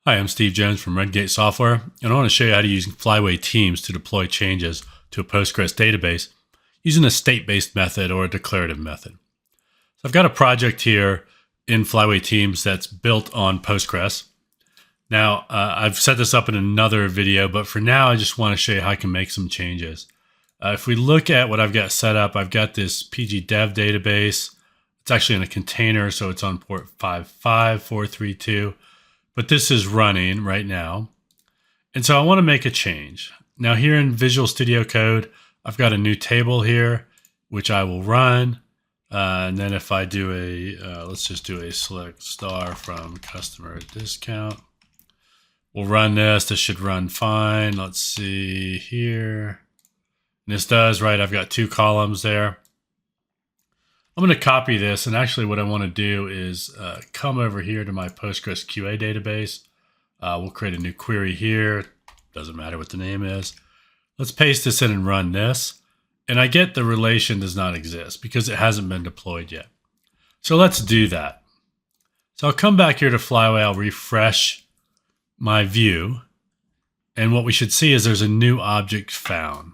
Hi, I'm Steve Jones from Redgate Software, and I want to show you how to use Flyway teams to deploy changes to a Postgres database using a state-based method or a declarative method. So I've got a project here in Flyway teams that's built on Postgres. Now, I've set this up in another video, but for now, I just want to show you how I can make some changes. If we look at what I've got set up, I've got this pgdev database. It's actually in a container, so it's on port 55432. But this is running right now. And so I want to make a change. Now here in Visual Studio Code, I've got a new table here, which I will run. And then if I do let's just do a select star from customer discount. We'll run this. This should run fine. Let's see here. And this does, right? I've got two columns there. I'm going to copy this, and actually what I want to do is come over here to my PostgreSQL database. We'll create a new query here. Doesn't matter what the name is. Let's paste this in and run this. And I get the relation does not exist because it hasn't been deployed yet. So let's do that. So I'll come back here to Flyway. I'll refresh my view. And what we should see is there's a new object found.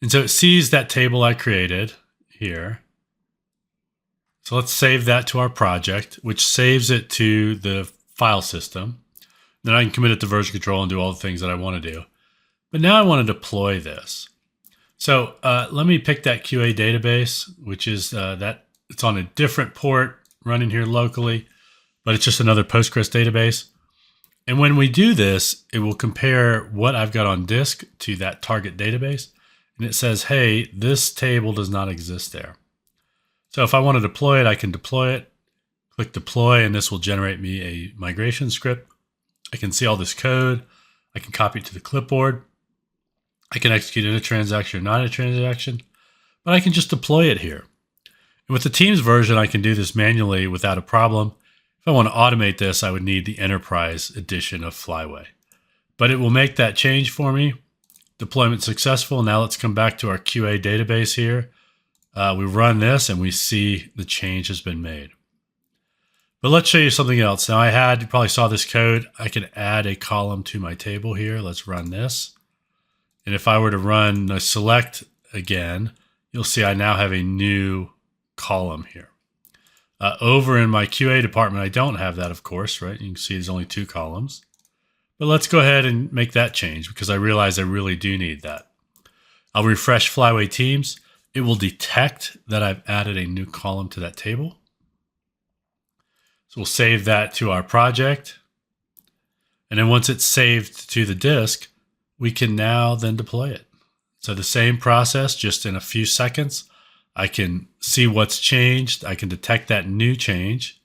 And so it sees that table I created here. So let's save that to our project, which saves it to the file system. Then I can commit it to version control and do all the things that I want to do. But now I want to deploy this. So let me pick that QA database, which is that it's on a different port running here locally, but it's just another Postgres database. And when we do this, it will compare what I've got on disk to that target database. And it says, hey, this table does not exist there. So if I want to deploy it, I can deploy it. Click deploy, and this will generate me a migration script. I can see all this code. I can copy it to the clipboard. I can execute in a transaction or not a transaction, but I can just deploy it here. And with the Teams version, I can do this manually without a problem. If I want to automate this, I would need the Enterprise edition of Flyway. But it will make that change for me. Deployment successful. Now let's come back to our QA database here. We run this and we see the change has been made. But let's show you something else. Now you probably saw this code. I can add a column to my table here. Let's run this. And if I were to run the select again, you'll see I now have a new column here. Over in my QA department, I don't have that, of course, right? You can see there's only two columns. But let's go ahead and make that change because I realize I really do need that. I'll refresh Flyway Teams. It will detect that I've added a new column to that table. So we'll save that to our project. And then once it's saved to the disk, we can now then deploy it. So the same process, just in a few seconds, I can see what's changed. I can detect that new change.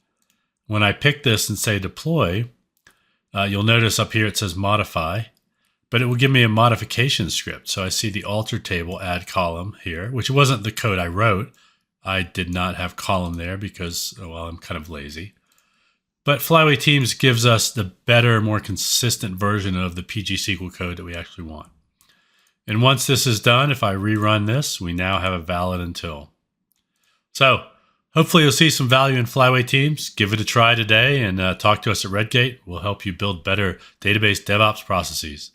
When I pick this and say deploy, you'll notice up here it says modify, but it will give me a modification script. So I see the alter table add column here, which wasn't the code I wrote. I did not have column there because, well, I'm kind of lazy. But Flyway Teams gives us the better, more consistent version of the PGSQL code that we actually want. And once this is done, if I rerun this, we now have a valid until. So hopefully you'll see some value in Flyway Teams. Give it a try today and talk to us at Redgate. We'll help you build better database DevOps processes.